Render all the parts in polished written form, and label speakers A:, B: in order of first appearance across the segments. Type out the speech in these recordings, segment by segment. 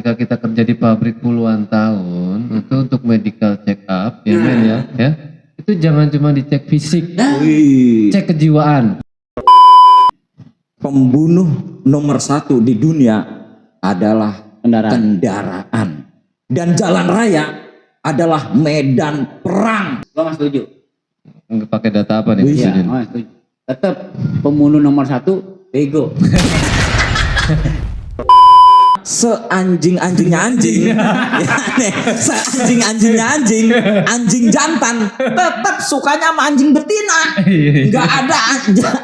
A: Ketika kita kerja di pabrik puluhan tahun, itu untuk medical check up, ya men ya. Itu jangan cuma dicek fisik, cek kejiwaan.
B: Pembunuh nomor 1 di dunia adalah kendaraan. Dan jalan raya adalah medan perang.
C: Lo nggak setuju?
A: Nggak pakai data apa nih?
C: Iya, setuju. Tetap pembunuh nomor 1 bego.
B: Seanjing-anjingnya anjing, seanjing-anjingnya anjing jantan tetap sukanya sama anjing betina. Nggak ada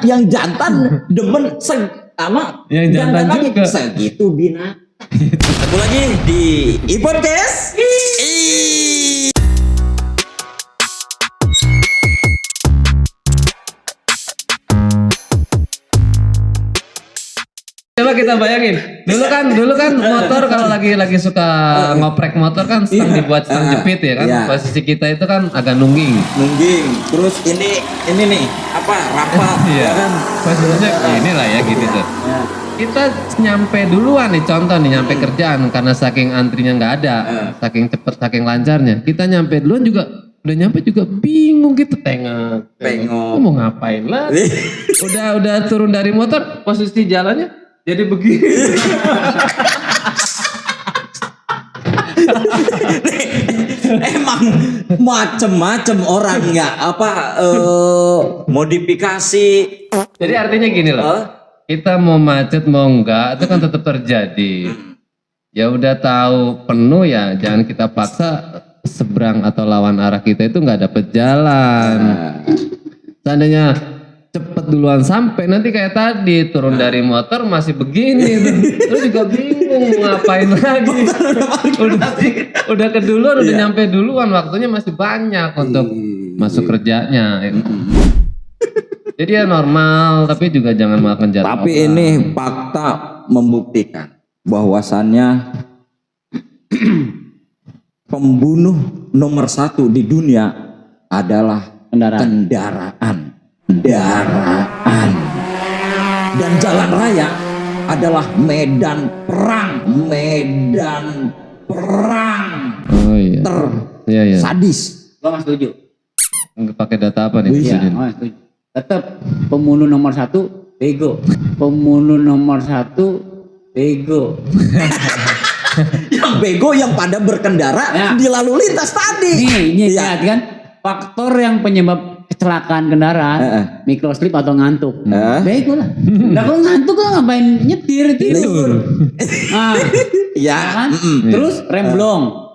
B: yang jantan demen sama
A: yang jantan
B: lagi.
A: juga
B: Segitu bina. Ketemu lagi di iPodcast.
A: Coba kita bayangin, dulu kan motor kalau lagi suka ngoprek motor kan stang dibuat stang jepit ya kan. Posisi kita itu kan agak nungging.
B: Terus ini nih apa rapat
A: ya kan. Posisinya inilah ya gitu tuh. Kita nyampe duluan nih, contoh nih nyampe kerjaan karena saking antrinya nggak ada, saking cepet saking lancarnya. Kita nyampe duluan juga udah nyampe juga bingung gitu, tengok. Mau ngapain lah? udah turun dari motor, posisi jalannya jadi begini.
B: Emang macem-macem orang nggak modifikasi.
A: Jadi artinya gini loh, kita mau macet mau enggak itu kan tetap terjadi. Ya udah tahu penuh ya jangan kita paksa seberang atau lawan arah kita itu nggak dapet jalan. Seandainya cepet duluan sampai, nanti kayak tadi turun dari motor masih begini terus juga bingung mau ngapain lagi. udah keduluan, udah nyampe duluan, waktunya masih banyak untuk masuk kerjanya. Jadi ya normal, tapi juga jangan makan jadwal.
B: Tapi ini fakta membuktikan bahwasannya pembunuh nomor 1 di dunia adalah kendaraan. Dan jalan raya adalah medan perang.
A: Oh iya.
B: Sadis.
C: Lo nggak setuju?
A: Nggak pakai data apa nih?
C: Iya, setuju. Tetap pembunuh nomor 1 bego. Pembunuh nomor 1 bego.
B: Yang bego yang pada berkendara di lalu lintas tadi.
C: Ini lihat kan faktor yang penyebab kecelakaan kendaraan, microslip atau ngantuk. Bego lah. Nah kalau ngantuk lah ngapain nyetir tidur.
B: Ya
C: kan? Terus remblong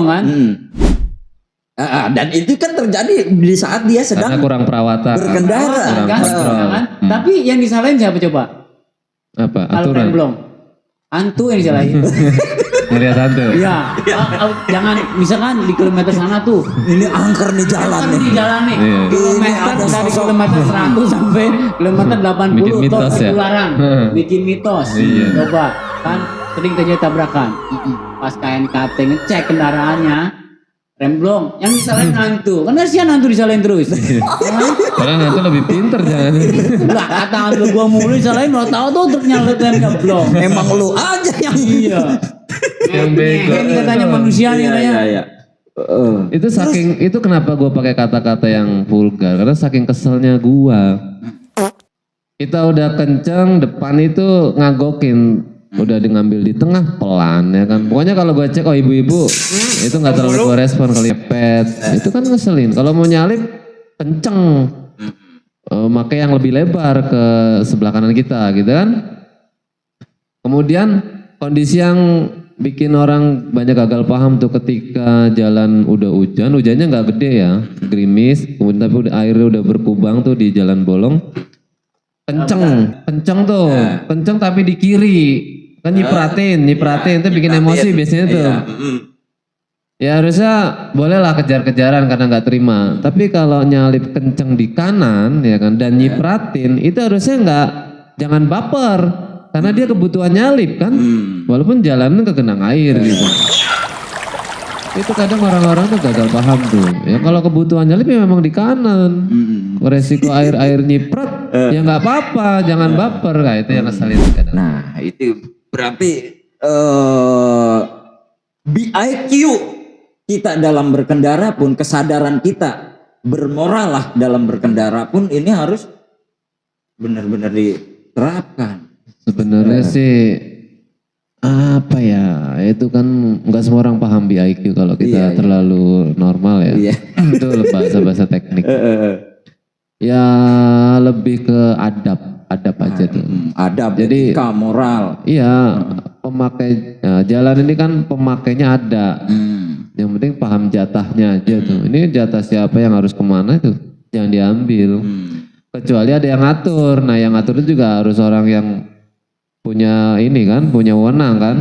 C: kan?
B: Dan itu kan terjadi di saat dia sedang
A: karena kurang perawatan
B: berkendara.
C: Kan? Tapi yang disalahin siapa coba?
A: Apa?
C: Kalau
A: Aturan.
C: remblong, hantu yang disalahin.
A: Ngeliat hantu.
C: Iya. Jangan misalkan di kilometer sana tuh.
B: Ini angker nih jalan nih.
C: Ini jalan nih. Kilometer dari kilometer 100 sampai kilometer 80
A: Bikin mitos ya?
C: Larang. Bikin mitos. Coba kan sering terjadi tabrakan. Pas KNKT ngecek kendaraannya remblong, yang disalahin hantu. Kan kasihan hantu disalahin terus.
A: Karena hantu lebih pinter jangan.
C: Lah kata hantu gua mulu disalahin, mau tahu tuh truknya ledan keblong.
B: Emang lu aja yang
A: yang bego.
C: Ini katanya manusia nih katanya.
B: Iya.
A: Itu saking itu kenapa gue pakai kata-kata yang vulgar, karena saking keselnya gua. Kita udah kenceng, depan itu ngagokin, udah ngambil di tengah pelan ya kan. Pokoknya kalau gue cek ibu-ibu itu nggak terlalu gue respon, kali pet itu kan ngeselin. Kalau mau nyalip kenceng, pakai yang lebih lebar ke sebelah kanan kita gitu kan. Kemudian kondisi yang bikin orang banyak gagal paham tuh ketika jalan udah hujannya nggak gede ya, gerimis, kemudian tapi airnya udah berkubang tuh di jalan bolong, kenceng tuh, kenceng tapi di kiri, kan nyipratin itu bikin emosi biasanya tuh. Ya harusnya bolehlah kejar-kejaran karena nggak terima, tapi kalau nyalip kenceng di kanan ya kan dan nyipratin itu harusnya jangan baper. Karena dia kebutuhan nyalip kan, walaupun jalannya ke genang air gitu. Itu kadang orang-orang tuh gagal paham tuh. Ya kalau kebutuhan nyalip ya memang di kanan. Resiko air nyiprat ya nggak apa-apa, jangan baper. Nah itu yang ngeselin kadang.
B: Nah itu berarti BIQ kita dalam berkendara pun, kesadaran kita bermoral lah dalam berkendara pun ini harus benar-benar diterapkan.
A: Sebenarnya sih apa ya, itu kan nggak semua orang paham BIQ kalau kita
B: Iya.
A: terlalu normal ya.
B: Iya.
A: Itu bahasa-bahasa teknik. Ya lebih ke adab aja tuh.
B: Adab,
A: Jadi-
B: etika, moral.
A: Iya, pemakai jalan ini kan pemakainya ada. Yang penting paham jatahnya aja tuh. Ini jatah siapa yang harus kemana tuh, jangan diambil. Kecuali ada yang ngatur. Nah yang ngatur itu juga harus orang yang punya ini kan, punya wewenang kan.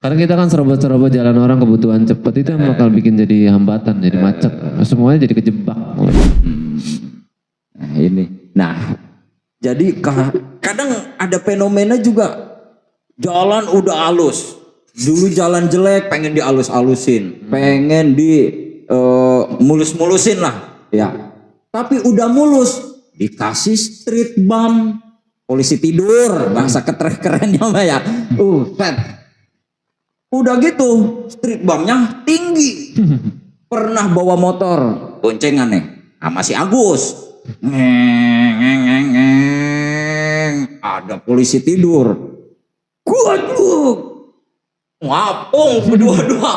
A: Karena kita kan serobot-serobot jalan orang, kebutuhan cepet itu yang bakal bikin jadi hambatan, jadi macet. Semuanya jadi kejebak.
B: Nah ini. Nah jadi kadang ada fenomena juga, jalan udah halus. Dulu jalan jelek pengen dihalus-halusin, pengen di mulus-mulusin lah ya. Tapi udah mulus dikasih street bump, polisi tidur, bahasa kerennya mah ya. Set. Udah gitu street bumpnya tinggi. Pernah bawa motor boncengan nih sama si Agus. Ada polisi tidur. Waduh, ngapung berdua-dua.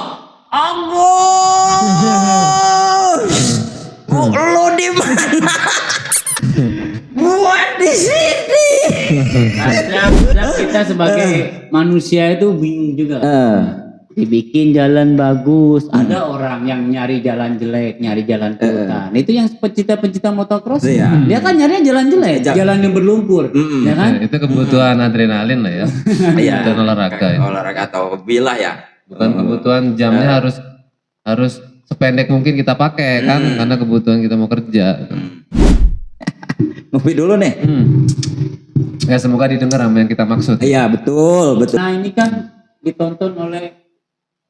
B: Agus, lo di mana? Gua di sini.
C: Kadang kita sebagai manusia itu bingung juga. Dibikin jalan bagus, ada orang yang nyari jalan jelek, nyari jalan ke hutan. Itu yang pecinta-pecinta motocross.
B: Iya.
C: Dia kan nyarinya jalan jelek, jalan yang berlumpur, ya kan?
A: Itu kebutuhan adrenalin lah ya.
B: Iya.
A: Dan olahraga ya.
B: Olahraga atau bilah ya.
A: Bukan kebutuhan jamnya harus sependek mungkin kita pakai kan, karena kebutuhan kita mau kerja.
B: Ngopi dulu nih.
A: Ya semoga didengar apa yang kita maksud.
B: Iya betul.
C: Nah ini kan ditonton oleh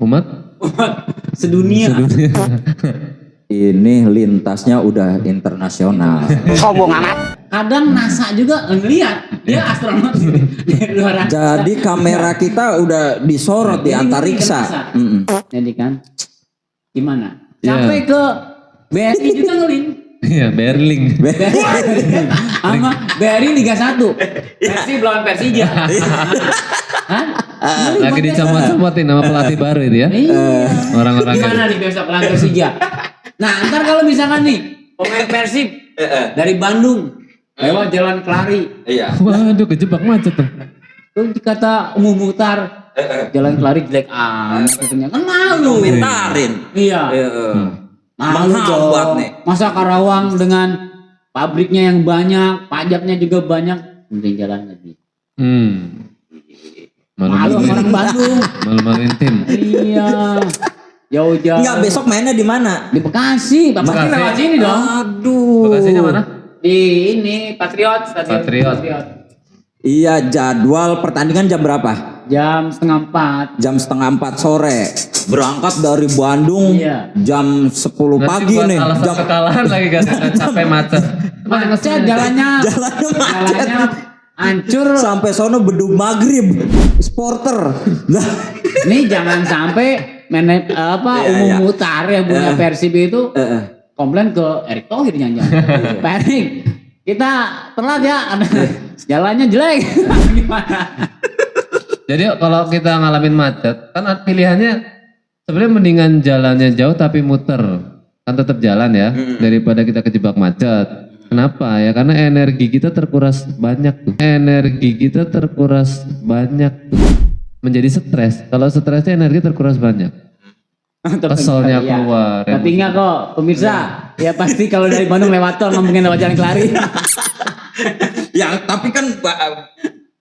A: Umat
C: sedunia.
B: Ini lintasnya udah internasional.
C: Kadang NASA juga ngeliat dia astronot di luar angkasa.
B: Jadi kamera kita udah disorot di
C: Jadi
B: antariksa.
C: ngeri ke NASA. Jadi kan gimana?
A: Iya.
C: Sampai ke BRI juga ngelin.
A: Iya, Berling.
C: Sama BRI Liga 1. Persib lawan Persija. Hah? Ngelin
A: Lagi
C: podcast.
A: dicomot-comotin sama pelatih baru itu ya.
C: Iya.
A: Orang-orang
C: Gimana nih besok lawan Persija? Nah, ntar kalau misalkan nih pemain Persib dari Bandung lewat Jalan Kelari,
B: Iya.
A: Waduh, kejebak macet tuh.
C: tuh dikata Umum Muhtar Jalan Kelari jelek amat katanya. Kan malu.
B: Komentarin.
C: Iya. Malu
B: Menghambat
C: dong.
B: nih.
C: Masa Karawang dengan pabriknya yang banyak, pajaknya juga banyak, mending jalan lagi. Malu
A: Malu-maluin,
C: orang Bandung.
A: malu-maluin tim.
C: Iya. Jauh-jauh.
B: Enggak, besok mainnya di mana?
C: Di Bekasi. Bapak
A: Bekasi.
C: lewat sini dong.
B: Aduh.
A: Bekasinya mana?
C: Di ini Patriot, Stadion
A: Patriot.
B: Iya, jadwal pertandingan jam berapa?
C: Jam 3:30.
B: Jam 3:30 sore. Berangkat dari Bandung
C: Iya.
B: jam 10
A: Nanti
B: pagi
A: buat
B: nih.
A: alasan
B: Jam
A: kekalahan lagi kan, capek macet.
C: Macet jalannya.
B: Jalannya macet.
C: Jalannya hancur.
B: sampai sono beduk maghrib. Sporter. Lah,
C: Nih jangan sampai
B: Iya,
C: Umum
B: iya.
C: Muhtar yang punya Persib itu komplain ke Erick Thohir jangan-jangan. Pak Erick, kita telat ya, jalannya jelek. Gimana?
A: Jadi kalau kita ngalamin macet, kan pilihannya sebenarnya mendingan jalannya jauh tapi muter. Kan tetap jalan ya, daripada kita kejebak macet. Kenapa ya? Karena energi kita terkuras banyak tuh. Energi kita terkuras banyak tuh. Menjadi stres. Kalau stresnya energi terkuras banyak. Keselnya
C: Iya.
A: keluar.
C: Tapi enggak kok, pemirsa. Ya pasti kalau dari Bandung lewat tol nggak mungkin lewat Jalan Kelari.
B: yang tapi kan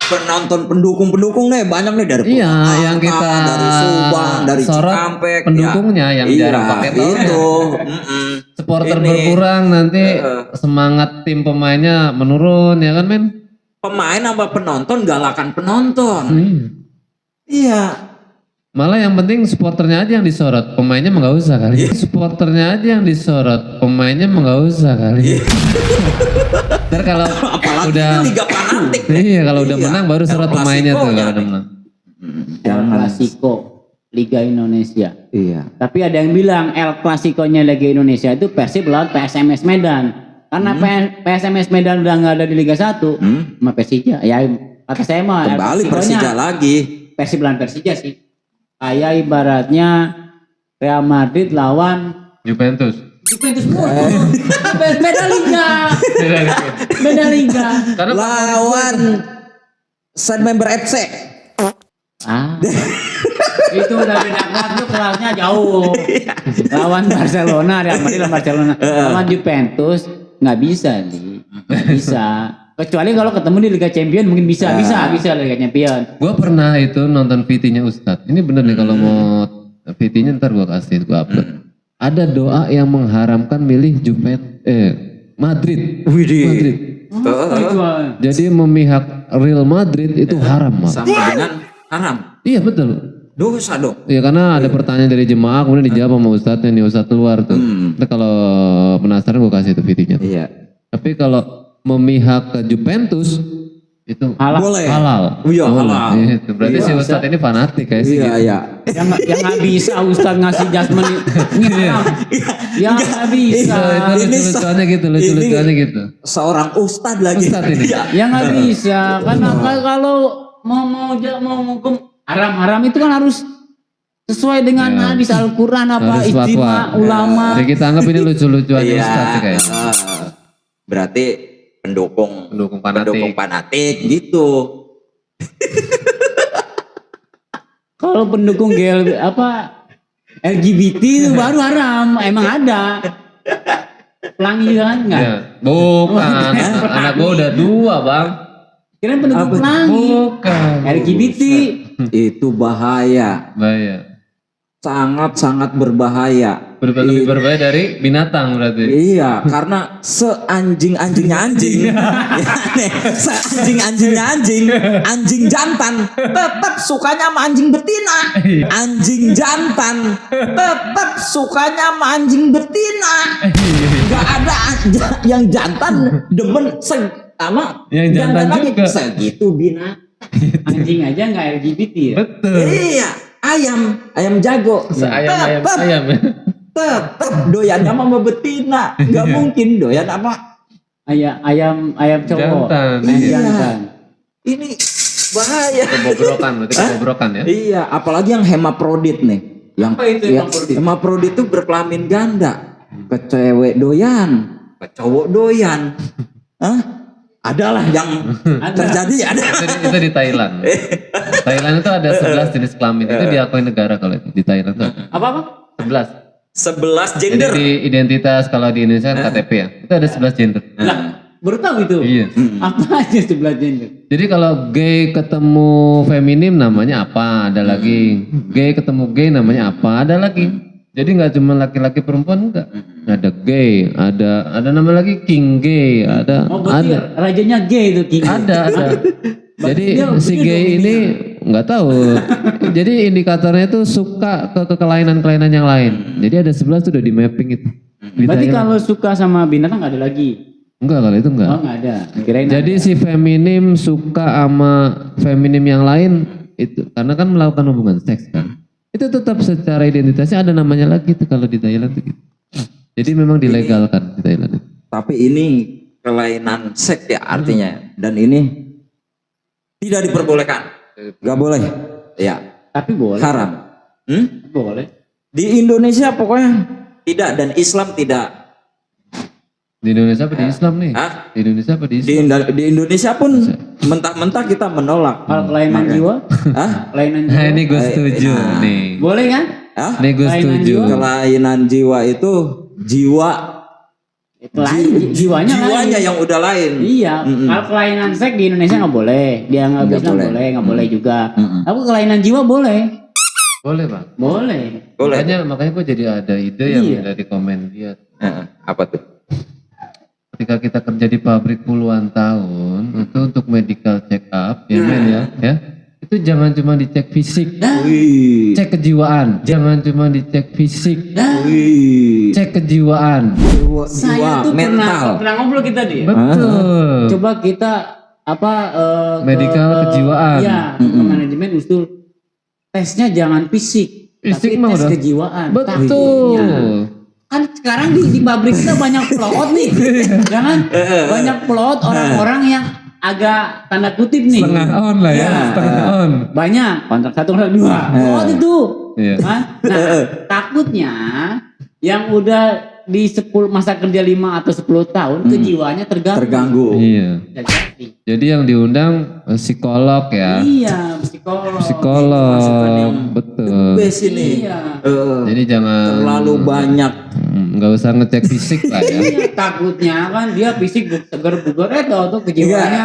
B: penonton pendukung nih banyak nih dari
A: Iya,
B: Purwakarta,
A: yang kita
B: dari Subang, dari
A: sorot
B: Cikampek,
A: pendukungnya yang
B: Iya,
A: jarang pakai tolnya.
B: itu.
A: Supporter
B: Ini.
A: berkurang nanti semangat tim pemainnya menurun ya kan men?
B: Pemain sama penonton galakan penonton.
A: Hmm.
B: Iya.
A: Malah yang penting supporternya aja yang disorot, pemainnya mah nggak usah kali. Supporternya aja yang disorot, pemainnya mah nggak usah kali. Ntar kalau
B: Apalagi
A: udah
B: ini Liga fanatik.
A: iya kalau udah menang baru sorot
B: El
A: pemainnya tuh
B: Clasico
A: kalau
B: nya
A: udah menang.
C: El Clasico Liga Indonesia.
B: Iya.
C: Tapi ada yang bilang El Clasico-nya Liga Indonesia itu Persib lawan PSMS Medan. Karena PSMS Medan udah nggak ada di Liga 1 sama Persija. Ya kata saya mah El
B: Kembali
C: Clasico-nya
B: Persija lagi.
C: Persib lawan Persija sih. Kayak ibaratnya Real Madrid lawan
A: Juventus.
C: Juventus beda liga. Beda liga.
A: Karena
B: Lawan San Member FC.
C: Itu udah beda kelas, itu kelasnya jauh. Lawan Barcelona, Real Madrid lawan Barcelona. Lawan Juventus nggak bisa nih, nggak bisa. Kecuali kalau ketemu di Liga Champion mungkin bisa Liga Champion.
A: gue pernah itu nonton VT-nya Ustadz. Ini bener nih kalau mau VT-nya ntar gue kasih, gue upload. Ada doa yang mengharamkan milih Madrid. Madrid. Jadi memihak Real Madrid itu haram, Mak.
B: Sama dengan haram.
A: Iya betul.
B: Dosa dong.
A: Iya karena ada pertanyaan dari jemaah kemudian dijawab sama Ustadznya nih, Ustadz luar tuh. Nah, kalau penasaran gue kasih itu VT-nya.
B: Iya.
A: Tapi kalau memihak ke Juventus itu
C: Halal.
B: Boleh.
A: halal.
B: Iya, halal.
A: Itu berarti si Ustadz ini fanatik kayak sih.
B: Iya, iya.
C: Yang nggak bisa Ustaz ngasih jasmen ini haram. Yang nggak bisa.
A: Itu lucu-lucuannya gitu, lucu-lucuannya gitu.
B: Seorang ustad lagi.
A: Ustadz ini.
B: Iya.
C: Yang nggak bisa. Karena kalau mau hukum haram itu kan harus sesuai dengan hadis Al-Quran apa
A: Harus
C: ijtima
A: fatwa.
C: ulama.
A: Jadi kita anggap ini lucu-lucuan
B: Iya.
A: Ustadz sih kayaknya.
B: Berarti pendukung
A: fanatik.
B: fanatik gitu.
C: Kalau pendukung LGBT itu baru haram, emang ada. Pelangi kan enggak?
A: Ya. Bukan, anak gua udah 2 bang.
C: Kira pendukung pelangi.
A: Bukan.
C: LGBT.
B: Itu bahaya.
A: Bahaya.
B: Sangat-sangat berbahaya.
A: Lebih berbahaya dari binatang berarti.
B: Iya, karena seanjing-anjingnya anjing. Ya, nih, seanjing-anjingnya anjing, anjing jantan tetap sukanya sama anjing betina. Anjing jantan tetap sukanya sama anjing betina. Gak ada yang jantan demen sama
A: Yang jantan
B: lagi.
A: juga.
B: Segitu binatang.
C: Anjing aja enggak LGBT ya.
A: Betul.
B: Iya, ayam jago.
A: Ayam.
B: Tetap doyan sama betina. Gak mungkin doyan sama
C: Ayam cowok.
A: Jantan,
C: Ayam
A: iya.
C: jantan.
B: ini bahaya.
A: Kebobrokan berarti kebobrokan ya.
B: Iya, apalagi yang hemaprodit nih. Yang
C: Apa itu hemaprodit?
B: Hemaprodit itu berkelamin ganda. Ke cewek doyan, ke cowok doyan. Hah? Adalah yang terjadi ada.
A: Itu di Thailand. Thailand itu ada 11 jenis kelamin. Itu diakui negara kalau itu. Di Thailand itu ada
C: Apa?
A: 11.
B: 11
A: Jadi
B: gender.
A: di identitas kalau di Indonesia kan KTP ya. Itu ada 11 gender.
C: Lah, baru tahu itu.
A: Iya.
C: Apa aja sebelah gender?
A: Jadi kalau gay ketemu feminim namanya apa? Ada lagi. Gay ketemu gay namanya apa? Ada lagi. Jadi nggak cuma laki-laki perempuan enggak. Ada gay, ada nama lagi king gay, ada.
C: Oh, berarti
A: Ada.
C: rajanya gay itu King.
A: Ada. Jadi
C: dia-
A: si
C: dia
A: gay ini nggak tahu. Jadi indikatornya itu suka ke kelainan-kelainan yang lain. Jadi ada 11 tuh udah di mapping itu. Di
C: Berarti
A: Thailand.
C: kalau suka sama binatang nggak ada lagi.
A: Enggak kalau itu enggak.
C: Oh nggak ada. Kirain
A: Jadi si feminim suka sama feminim yang lain itu karena kan melakukan hubungan seks kan. Itu tetap secara identitasnya ada namanya lagi tuh kalau di Thailand tuh gitu. Jadi memang dilegalkan di Thailand itu.
B: Tapi ini kelainan seks ya artinya. Dan ini tidak diperbolehkan. Gak boleh. Ya,
C: Tapi boleh.
B: haram.
C: Boleh.
B: Di Indonesia pokoknya tidak, dan Islam tidak.
A: Di Indonesia apa di Islam nih?
B: Hah?
A: Di Indonesia apa di Islam?
B: Di Indonesia pun mentah-mentah kita menolak.
C: Kalau kelainan jiwa,
B: Hah?
C: kelainan
A: Nah
C: jiwa.
A: ini gue setuju nih.
C: Boleh kan?
B: Hah?
A: Nih gue
C: Kelainan
A: setuju.
C: jiwa.
B: Kelainan jiwa itu jiwa
C: Jiwanya
B: jiwanya
C: lain.
B: yang udah lain.
C: Iya. Kalau kelainan seks di Indonesia nggak boleh. Dia nggak
B: Nggak
C: bisa
B: boleh.
C: nggak boleh juga. Tapi kelainan jiwa boleh.
A: Boleh bang.
C: Boleh.
B: Boleh.
A: Makanya gue jadi ada ide yang
C: Iya.
A: dari komen dia.
B: Apa tuh?
A: Ketika kita kerja di pabrik puluhan tahun itu untuk medical check up ya men ya, itu itu jangan cuma dicek fisik,
B: Wih.
A: cek kejiwaan. Jangan cuma dicek fisik,
B: Wih.
A: cek kejiwaan.
C: Saya tuh
B: mental.
C: pernah ngobrol kita nih.
A: Betul.
C: Coba kita
A: Medical kejiwaan.
C: Iya, ke manajemen usul tesnya jangan fisik,
A: Fisik
C: tapi
A: mah
C: tes
A: udah.
C: kejiwaan.
A: Betul.
C: Takutnya. Kan sekarang di pabrik kita banyak pelot nih, jangan banyak pelot orang-orang yang agak tanda kutip nih.
A: Setengah on lah ya, setengah on.
C: Banyak kontrak 1 kontrak 2 pelot itu.
A: Iya.
C: Kan? Nah, takutnya yang udah di 10 masa kerja 5 atau 10 tahun kejiwaannya terganggu.
A: Iya.
C: Bisa jadi.
A: Jadi yang diundang psikolog ya.
C: Iya, psikolog.
B: Masukan yang
A: Betul.
B: best ini.
C: Iya.
A: Jadi jangan
B: Terlalu banyak.
A: nggak usah ngecek fisik lah ya.
C: Iya, takutnya kan dia fisik seger bugar tuh
B: Iya,
C: kejiwaannya.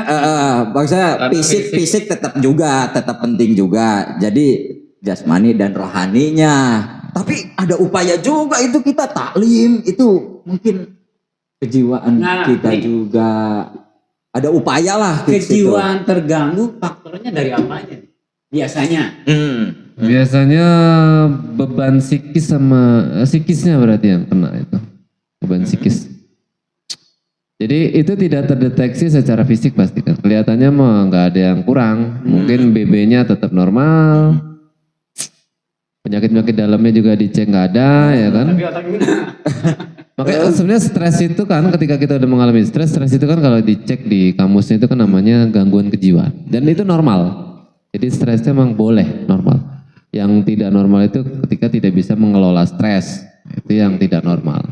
B: maksudnya fisik tetap penting juga. Jadi jasmani dan rohaninya. Tapi ada upaya juga itu kita taklim itu mungkin kejiwaan
C: Nah,
B: kita
C: nih.
B: juga ada upaya lah di situ.
C: Kejiwaan terganggu faktornya dari apanya? Biasanya.
A: Biasanya beban psikis sama psikisnya berarti yang kena itu. Beban psikis. Jadi itu tidak terdeteksi secara fisik pasti kan. Kelihatannya mah nggak ada yang kurang. Mungkin BB-nya tetap normal. Penyakit-penyakit dalamnya juga dicek nggak ada ya kan.
C: Tapi otak gimana?
A: Makanya sebenarnya stres itu kan ketika kita udah mengalami stres itu kan kalau dicek di kamusnya itu kan namanya gangguan kejiwaan. Dan itu normal. Jadi stresnya memang boleh normal. Yang tidak normal itu ketika tidak bisa mengelola stres. Itu yang tidak normal.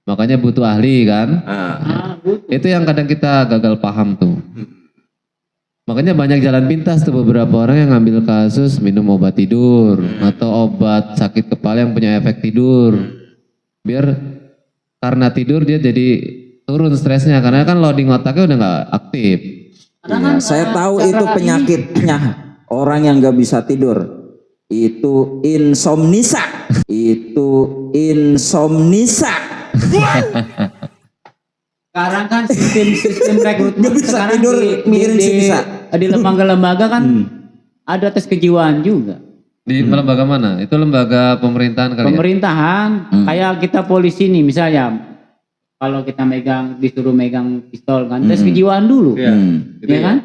A: Makanya butuh ahli kan.
C: Butuh.
A: Itu yang kadang kita gagal paham tuh. Makanya banyak jalan pintas tuh beberapa orang yang ngambil kasus minum obat tidur atau obat sakit kepala yang punya efek tidur. Biar karena tidur dia jadi turun stresnya karena kan loading otaknya udah nggak aktif.
B: Iya, saya tahu itu penyakitnya orang yang nggak bisa tidur. Itu insomnisa.
C: Sekarang kan sistem rekrutmen
B: Nggak bisa
C: sekarang
B: tidur, mikirin si bisa.
C: di lembaga-lembaga kan ada tes kejiwaan juga.
A: Di lembaga mana? Itu lembaga pemerintahan kali ya?
C: Pemerintahan kayak kita polisi nih misalnya kalau kita disuruh megang pistol kan tes kejiwaan dulu.
A: Iya.
C: Ya kan?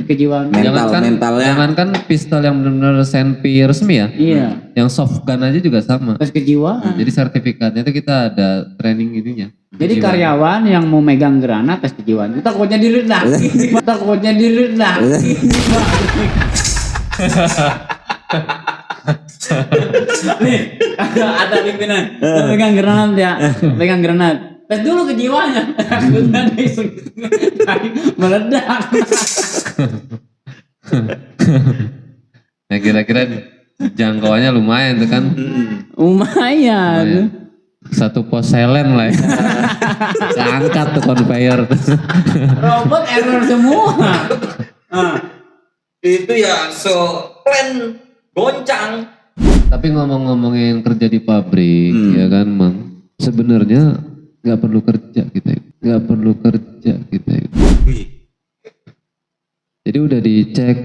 C: Tes kejiwaan.
B: Mentalnya.
A: Jangankan pistol yang benar-benar senpi resmi ya.
C: Iya.
A: Yang soft gun aja juga sama.
C: Tes kejiwaan.
A: Jadi sertifikatnya itu kita ada training ininya.
C: Jadi
A: Kejiwaan.
C: karyawan yang mau megang granat tes kejiwaan itu takutnya diledak. Takutnya diledak. Nih, ada pimpinan megang granat ya, megang granat. Tes dulu kejiwaannya. Takutnya meledak.
A: Nah kira-kira jangkauannya lumayan tuh kan.
C: Lumayan.
A: Satu pos selen lah ya. Keangkat tuh conveyor.
C: Robot error semua.
B: Itu ya plan goncang.
A: Tapi ngomongin kerja di pabrik ya kan Mang. Sebenarnya nggak perlu kerja kita itu. Nggak perlu kerja kita itu. Jadi udah dicek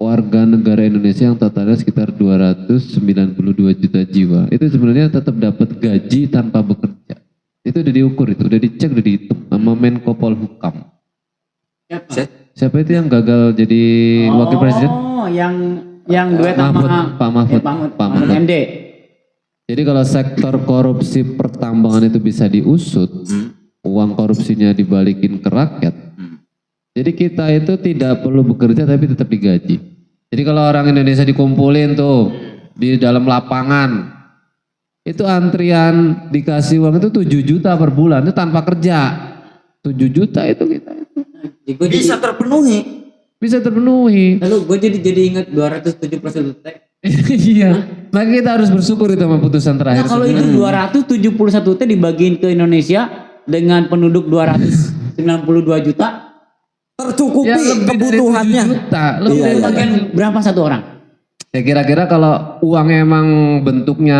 A: warga negara Indonesia yang totalnya sekitar 292 juta jiwa. Itu sebenarnya tetap dapat gaji tanpa bekerja. Itu udah diukur itu, udah dicek, udah dihitung sama Menko Polhukam. Siapa itu yang gagal jadi wakil presiden?
C: Oh, yang duet sama
A: Pak Mahfud.
C: Pak Mahfud MD.
A: Jadi kalau sektor korupsi pertambangan itu bisa diusut, uang korupsinya dibalikin ke rakyat. Jadi kita itu tidak perlu bekerja tapi tetap digaji. Jadi kalau orang Indonesia dikumpulin tuh di dalam lapangan, itu antrian dikasih uang itu 7 juta per bulan itu tanpa kerja. 7 juta itu kita itu.
B: Bisa terpenuhi.
A: Bisa terpenuhi.
C: Lalu gue jadi ingat 271 T.
A: Iya. Maka kita harus bersyukur itu sama putusan
C: Nah
A: terakhir.
C: kalau itu 271 T dibagiin ke Indonesia dengan penduduk 292 juta,
B: Tercukupi
A: Ya, lebih dari 7
B: kebutuhannya.
A: juta. Lebih
B: Iya,
A: dari
B: iya.
C: bagian berapa satu orang?
A: Ya kira-kira kalau uangnya emang bentuknya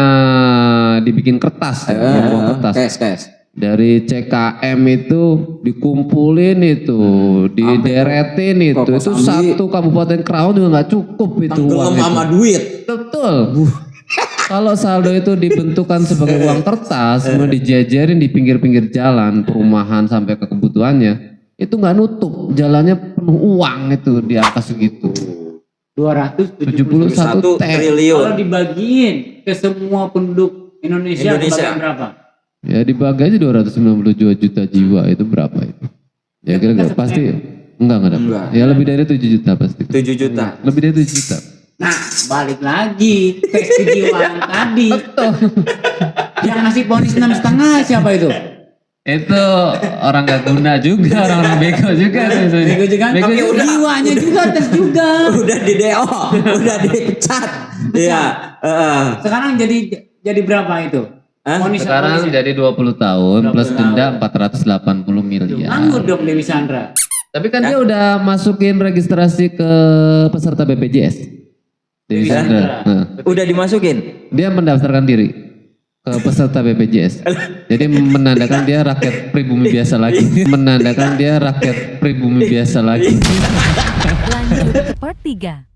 A: dibikin kertas, ya, uang kertas.
B: Cash.
A: Dari CKM itu dikumpulin itu, dideretin itu satu Kabupaten Kerawang juga nggak cukup itu uang
B: Tenggelam
A: itu.
B: sama duit.
A: Betul. Kalau saldo itu dibentukkan sebagai uang kertas, kemudian dijajarin di pinggir-pinggir jalan, perumahan sampai ke kebutuhannya, itu nggak nutup, jalannya penuh uang itu di angka segitu.
C: 271
A: 71
B: triliun.
C: Kalau dibagiin ke semua penduduk Indonesia. Bagian berapa?
A: Ya dibagi aja 292 juta jiwa itu berapa itu? Ya kira-kira pasti enggak dapat.
B: Enggak.
A: Ya lebih dari 7 juta pasti.
B: 7 juta.
A: Lebih dari 7 juta.
C: Nah, balik lagi tes kejiwaan tadi. Yang ngasih ponis 6,5 siapa itu?
A: Itu orang gak guna juga, orang-orang bego juga.
C: Bego juga.
A: Bego
C: Tapi
A: juga.
C: jiwanya juga tes juga.
B: Udah di DO, udah dipecat. Iya,
C: Sekarang jadi berapa itu? Ponis
A: Sekarang jadi 20 tahun plus denda 480 miliar.
C: nganggur dong Dewi Sandra.
A: Tapi kan dia udah masukin registrasi ke peserta BPJS. Dewi Sandra. Nah,
B: udah dimasukin.
A: dia mendaftarkan diri ke peserta BPJS. Jadi menandakan dia rakyat pribumi biasa lagi. Menandakan dia rakyat pribumi biasa lagi.
D: Lanjut ke part 3.